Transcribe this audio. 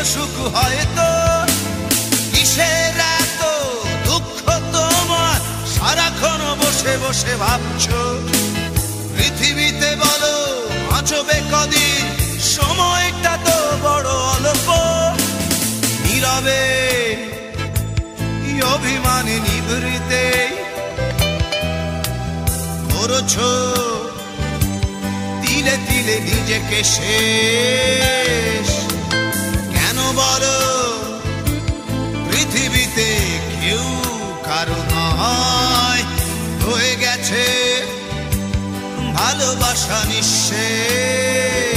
সুখ হয়তো কিসের এত দুঃখ তোমার সারাক্ষণ বসে বসে ভাবছো পৃথিবীতে বলো বাঁচবে কদিন সময়টা তো বড় অল্প নীরবে অভিমানে নিভৃতে করছো তিলে তিলে নিজেকে শেষ কেন বলো পৃথিবীতে কেউ কারো নয় হয়ে গেছে ভালোবাসা নিঃশেষ